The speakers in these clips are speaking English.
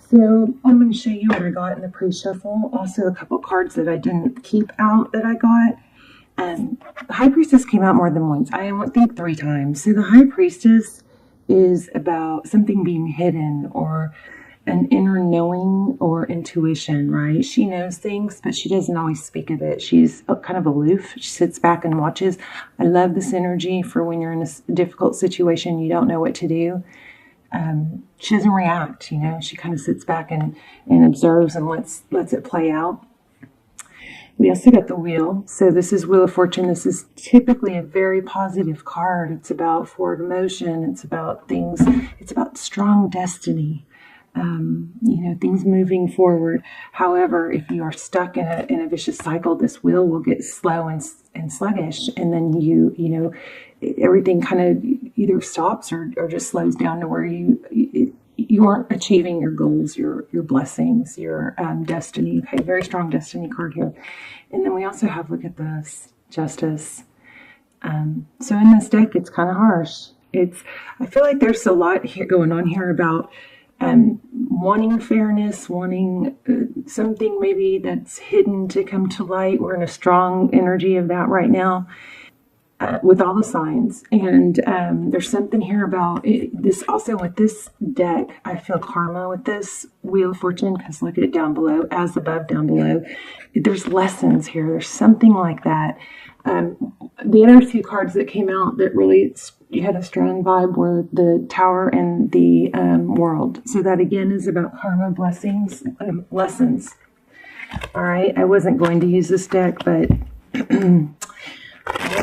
So I'm going to show you what I got in the pre-shuffle. Also a couple cards that I didn't keep out that I got. The High Priestess came out more than once. I think 3 times. So the High Priestess is about something being hidden or an inner knowing or intuition, right? She knows things, but she doesn't always speak of it. She's kind of aloof. She sits back and watches. I love this energy for when you're in a difficult situation, you don't know what to do. She doesn't react, you know. She kind of sits back and observes and lets it play out. We also got the Wheel. So this is Wheel of Fortune. This is typically a very positive card. It's about forward motion. It's about things. It's about strong destiny. Things moving forward. However, if you are stuck in a vicious cycle, this wheel will get slow and sluggish, and then everything kind of either stops or just slows down to where you aren't achieving your goals, your blessings, your destiny. Okay, very strong destiny card here. And then we also have, look at this, Justice. So in this deck, it's kind of harsh. I feel like there's a lot here going on here about wanting fairness, wanting something maybe that's hidden to come to light. We're in a strong energy of that right now with all the signs. And there's something here about this also with this deck. I feel karma with this Wheel of Fortune, because look at it down below, as above, down below. There's lessons here. There's something like that. The other 2 cards that came out that really you had a strong vibe were the Tower and the World. So that again is about karma, blessings, lessons. All right, I wasn't going to use this deck, but I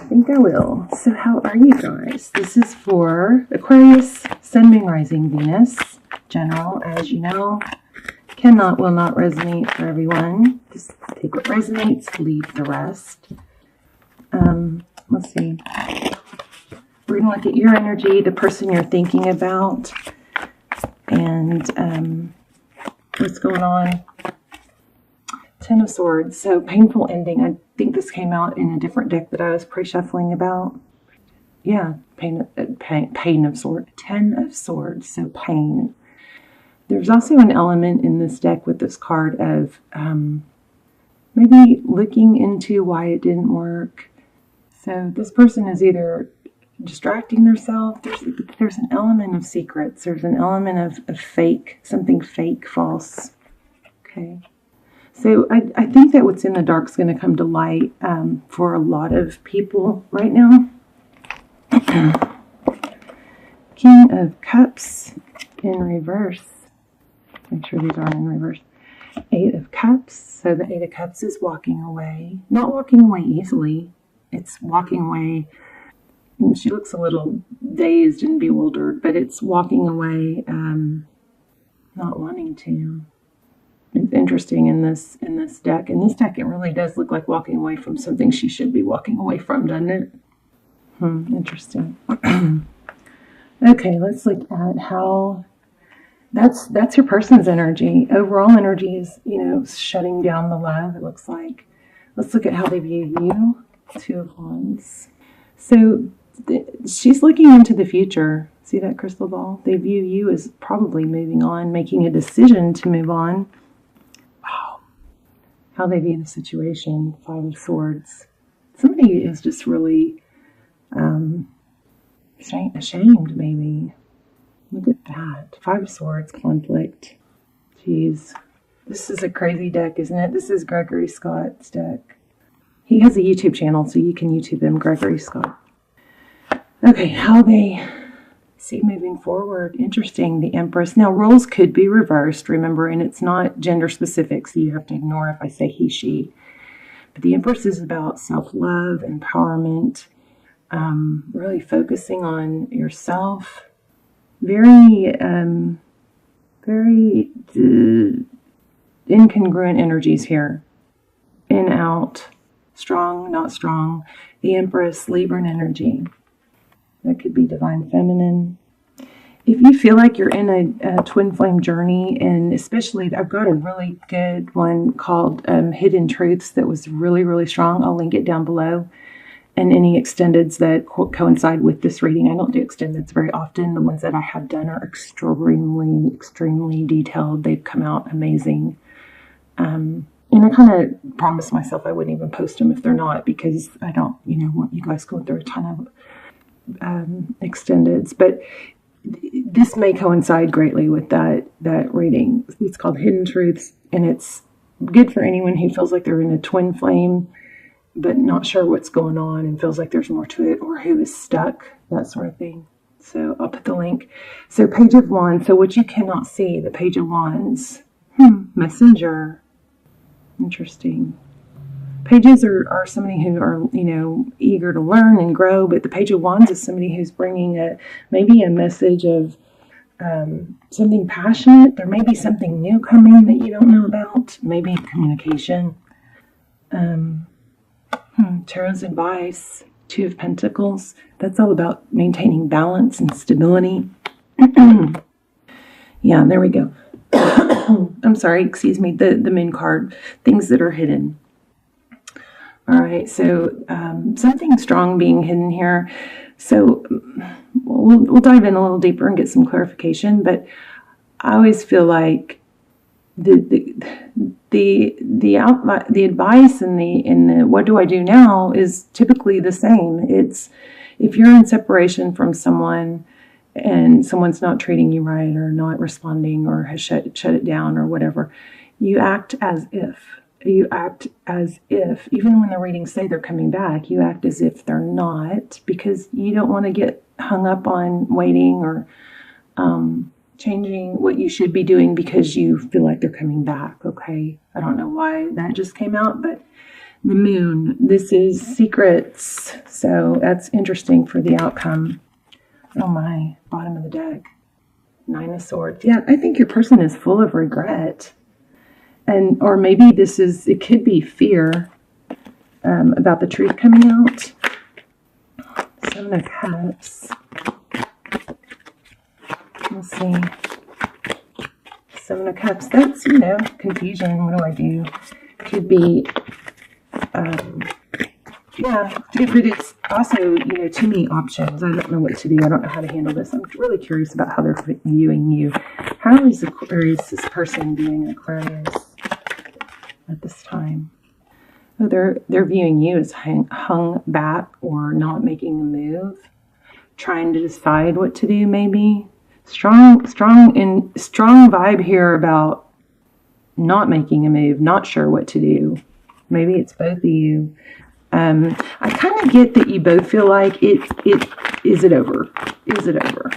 think I will. So how are you guys? This is for Aquarius, Sun, Moon, Rising, Venus. General, as you know, will not resonate for everyone. Just take what resonates, leave the rest. Let's see. We're going to look at your energy, the person you're thinking about, and what's going on. 10 of Swords. So painful ending. I think this came out in a different deck that I was pre-shuffling about. Yeah, pain of Swords. 10 of Swords. So pain. There's also an element in this deck with this card of maybe looking into why it didn't work. So this person is either distracting themselves. There's an element of secrets. There's an element of fake, something fake, false. Okay. So I think that what's in the dark is going to come to light for a lot of people right now. King of Cups in reverse. Make sure these aren't in reverse. 8 of Cups. So the 8 of Cups is walking away. Not walking away easily. It's walking away. She looks a little dazed and bewildered, but it's walking away, not wanting to. It's interesting in this deck. In this deck, it really does look like walking away from something she should be walking away from, doesn't it? Interesting. Okay, let's look at how that's your person's energy. Overall energy is, shutting down the love, it looks like. Let's look at how they view you. 2 of Wands. So she's looking into the future. See that crystal ball? They view you as probably moving on, making a decision to move on. Wow. How they view the situation. 5 of Swords. Somebody is just really ashamed, maybe. Look at that. 5 of Swords, conflict. Jeez. This is a crazy deck, isn't it? This is Gregory Scott's deck. He has a YouTube channel, so you can YouTube him, Gregory Scott. Okay, how they see moving forward. Interesting, the Empress. Now, roles could be reversed, remember, and it's not gender specific, so you have to ignore if I say he, she. But the Empress is about self-love, empowerment, really focusing on yourself. Very incongruent energies here. In, out. Strong, not strong. The Empress, Libran energy. That could be divine feminine. If you feel like you're in a twin flame journey, and especially, I've got a really good one called Hidden Truths that was really, really strong. I'll link it down below. and any extendeds that coincide with this reading. I don't do extendeds very often. The ones that I have done are extremely detailed. They've come out amazing. And I kind of promised myself I wouldn't even post them if they're not, because I don't, want you guys going through a ton of extendeds. But this may coincide greatly with that reading. It's called Hidden Truths, and it's good for anyone who feels like they're in a twin flame, but not sure what's going on and feels like there's more to it, or who is stuck, that sort of thing. So I'll put the link. So Page of Wands. So what you cannot see, the Page of Wands. Messenger. Interesting. Pages are somebody who are, eager to learn and grow, but the Page of Wands is somebody who's bringing maybe a message of something passionate. There may be something new coming that you don't know about. Maybe communication. Tarot's advice. Two of Pentacles. That's all about maintaining balance and stability. Yeah, there we go. I'm sorry, excuse me, the Moon card. Things that are hidden. All right, so something strong being hidden here. So we'll dive in a little deeper and get some clarification. But I always feel like the advice and the what do I do now is typically the same. It's if you're in separation from someone and someone's not treating you right, or not responding, or has shut it down, or whatever, you act as if. You act as if, even when the readings say they're coming back, you act as if they're not, because you don't want to get hung up on waiting or changing what you should be doing because you feel like they're coming back, okay? I don't know why that just came out, but the Moon, this is secrets, so that's interesting for the outcome. Oh my, bottom of the deck. Nine of Swords. Yeah, I think your person is full of regret. Or maybe it could be fear about the truth coming out. Seven of Cups. Let's see. Seven of Cups. That's, confusion. What do I do? Could be, yeah, but it's also, too many options. I don't know what to do. I don't know how to handle this. I'm really curious about how they're viewing you. How is this person viewing Aquarius at this time? Oh, they're viewing you as hung back or not making a move, trying to decide what to do. Maybe strong vibe here about not making a move, not sure what to do. Maybe it's both of you. I kind of get that you both feel like is it over? Is it over?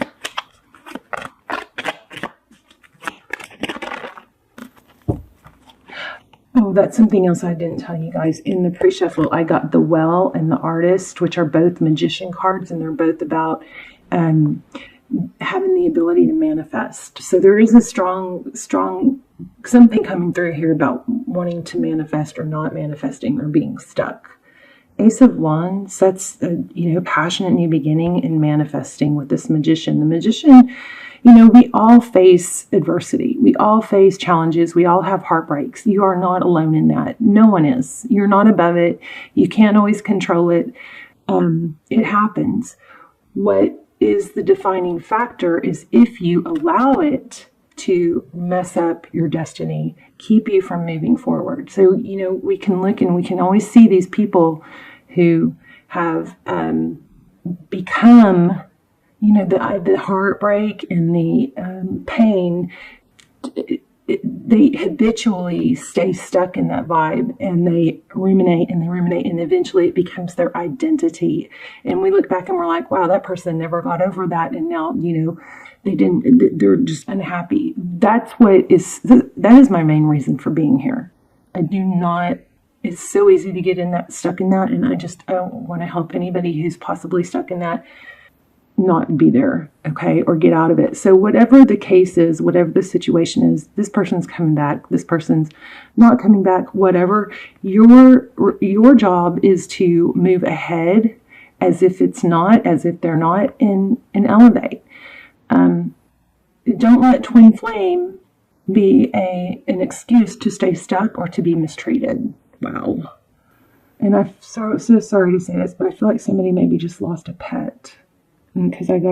Oh, that's something else I didn't tell you guys. In the pre-shuffle, I got the Well and the Artist, which are both magician cards, and they're both about having the ability to manifest. So there is a strong something coming through here about wanting to manifest or not manifesting or being stuck. Ace of Wands, that's passionate new beginning and manifesting with this magician. The magician, we all face adversity. We all face challenges. We all have heartbreaks. You are not alone in that. No one is. You're not above it. You can't always control it. It happens. What is the defining factor is if you allow it to mess up your destiny, keep you from moving forward. So, we can look and we can always see these people who have become, the heartbreak and the pain, they habitually stay stuck in that vibe, and they ruminate, and eventually it becomes their identity. And we look back and we're like, wow, that person never got over that, and now, they're just unhappy. That is my main reason for being here. It's so easy to get stuck in that, and I don't want to help anybody who's possibly stuck in that not be there, okay, or get out of it. So whatever the case is, whatever the situation is, this person's coming back, this person's not coming back, whatever, your job is to move ahead as if they're not, and elevate. Don't let twin flame be an excuse to stay stuck or to be mistreated. Wow. And I'm so sorry to say this, but I feel like somebody maybe just lost a pet. Because it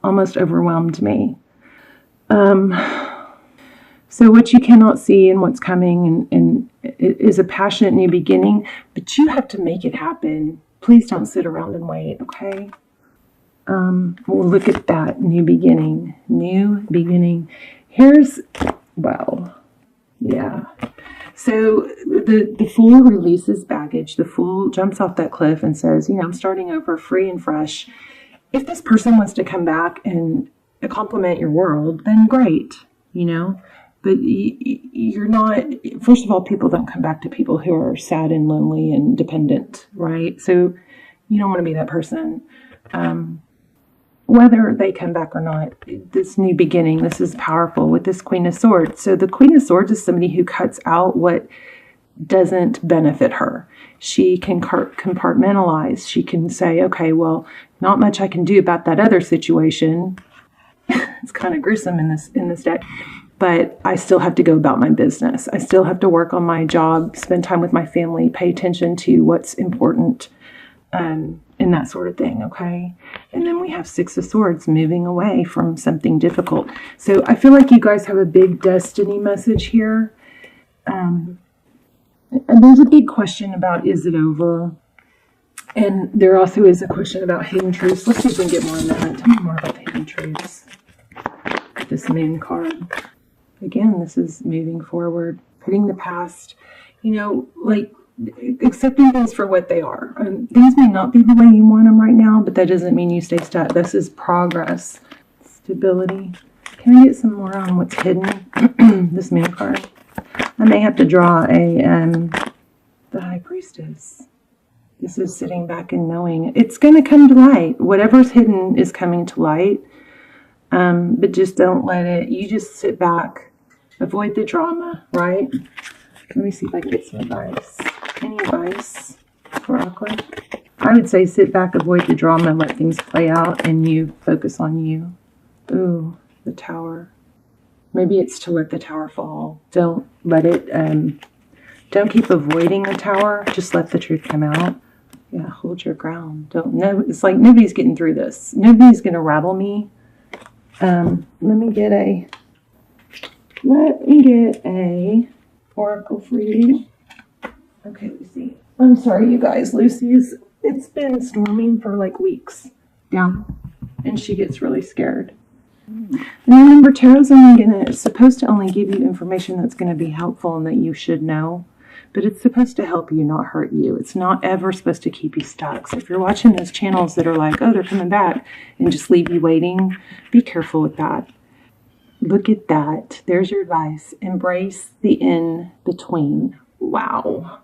almost overwhelmed me. So what you cannot see and what's coming and it is a passionate new beginning, but you have to make it happen. Please don't sit around and wait, okay? We'll look at that new beginning. New beginning. Yeah. So the Fool releases baggage. The Fool jumps off that cliff and says, I'm starting over free and fresh. If this person wants to come back and compliment your world, then great, But you're not, first of all, people don't come back to people who are sad and lonely and dependent, right? So you don't want to be that person. Whether they come back or not, this new beginning, this is powerful with this Queen of Swords. So the Queen of Swords is somebody who cuts out what doesn't benefit her. She can compartmentalize. She can say, okay, well, not much I can do about that other situation. It's kind of gruesome in this deck, but I still have to go about my business. I still have to work on my job, spend time with my family, pay attention to what's important, and that sort of thing, okay? And then we have Six of Swords, moving away from something difficult. So I feel like you guys have a big destiny message here. And there's a big question about, is it over? And there also is a question about hidden truths. Let's see if we can get more on that. Tell me more about the hidden truths. This Moon card. Again, this is moving forward, putting the past, accepting things for what they are. Things may not be the way you want them right now, but that doesn't mean you stay stuck. This is progress. Stability. Can I get some more on what's hidden? This Moon card. I may have to draw the High Priestess. This is sitting back and knowing it's going to come to light. Whatever's hidden is coming to light. But just don't let it, you just sit back, avoid the drama, right? Let me see if I can get some advice. Any advice for Aqua? I would say sit back, avoid the drama, let things play out, and you focus on you. Ooh, the Tower. Maybe it's to let the Tower fall. Don't let it, don't keep avoiding the Tower. Just let the truth come out. Yeah, hold your ground. It's like nobody's getting through this. Nobody's going to rattle me. Let me get a oracle for you. Okay, Lucy. I'm sorry, you guys. It's been storming for like weeks down, and she gets really scared. And remember, tarot's supposed to only give you information that's going to be helpful and that you should know, but it's supposed to help you, not hurt you. It's not ever supposed to keep you stuck. So if you're watching those channels that are like, oh, they're coming back, and just leave you waiting, be careful with that. Look at that. There's your advice. Embrace the in-between. Wow.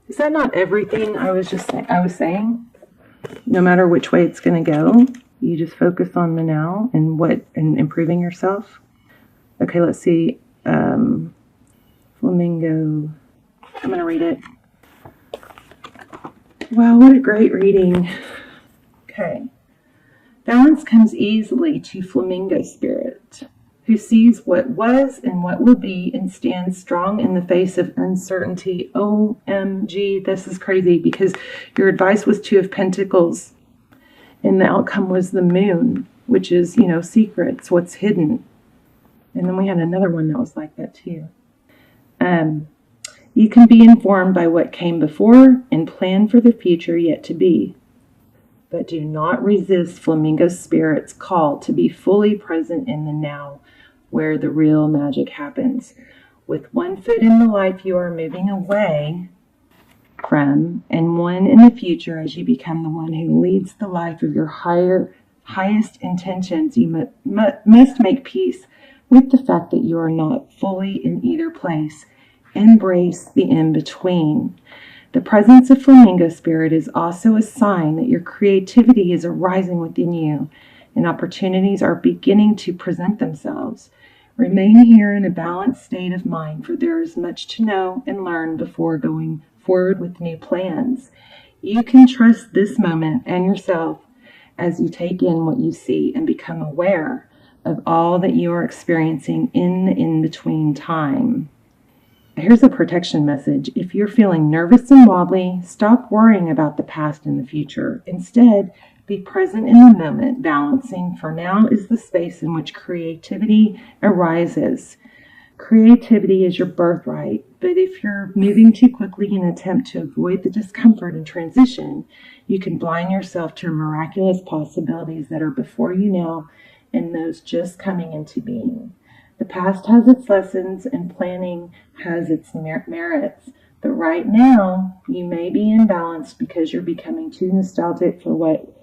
Is that not everything I was saying? No matter which way it's going to go, you just focus on the now and improving yourself. Okay, let's see. Flamingo. I'm going to read it. Wow, what a great reading. Okay. Balance comes easily to Flamingo Spirit, who sees what was and what will be and stands strong in the face of uncertainty. OMG, this is crazy because your advice was Two of Pentacles and the outcome was the Moon, which is, secrets, what's hidden. And then we had another one that was like that too. You can be informed by what came before and plan for the future yet to be. But do not resist Flamingo Spirit's call to be fully present in the now, where the real magic happens. With one foot in the life you are moving away from, and one in the future as you become the one who leads the life of your highest intentions, you must make peace with the fact that you are not fully in either place. Embrace the in-between. The presence of Flamingo Spirit is also a sign that your creativity is arising within you and opportunities are beginning to present themselves. Remain here in a balanced state of mind, for there is much to know and learn before going forward with new plans. You can trust this moment and yourself as you take in what you see and become aware of all that you are experiencing in the in-between time. Here's a protection message. If you're feeling nervous and wobbly, stop worrying about the past and the future. Instead, be present in the moment, balancing, for now is the space in which creativity arises. Creativity is your birthright, but if you're moving too quickly in an attempt to avoid the discomfort and transition, you can blind yourself to miraculous possibilities that are before you now and those just coming into being. The past has its lessons and planning has its merits, but right now you may be imbalanced because you're becoming too nostalgic for what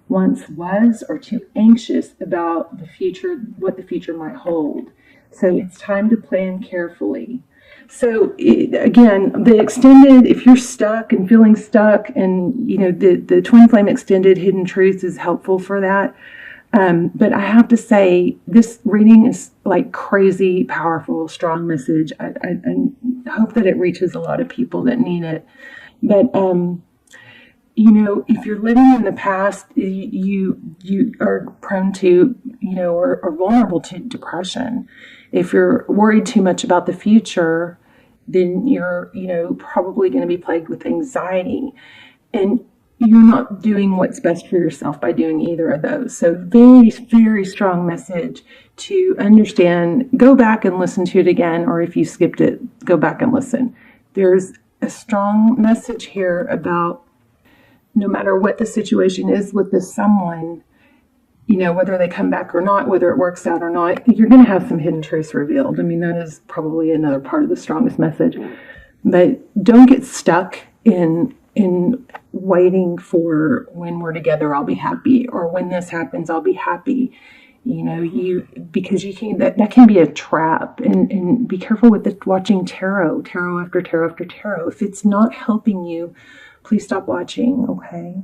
once was or too anxious about the future, what the future might hold. So it's time to plan carefully. So again, the extended, if you're stuck and feeling stuck, and the twin flame extended hidden truths is helpful for that. But I have to say, this reading is like crazy, powerful, strong message. I hope that it reaches a lot of people that need it. But if you're living in the past, you are prone to, or vulnerable to depression. If you're worried too much about the future, then you're, probably going to be plagued with anxiety. And you're not doing what's best for yourself by doing either of those. So very, very strong message to understand. Go back and listen to it again, or if you skipped it, go back and listen. There's a strong message here about no matter what the situation is with this someone, whether they come back or not, whether it works out or not, you're going to have some hidden truths revealed. I mean, that is probably another part of the strongest message. But don't get stuck in waiting for when we're together, I'll be happy, or when this happens, I'll be happy. Because you can, that can be a trap, and be careful with watching tarot after tarot after tarot. If it's not helping you, please stop watching. Okay.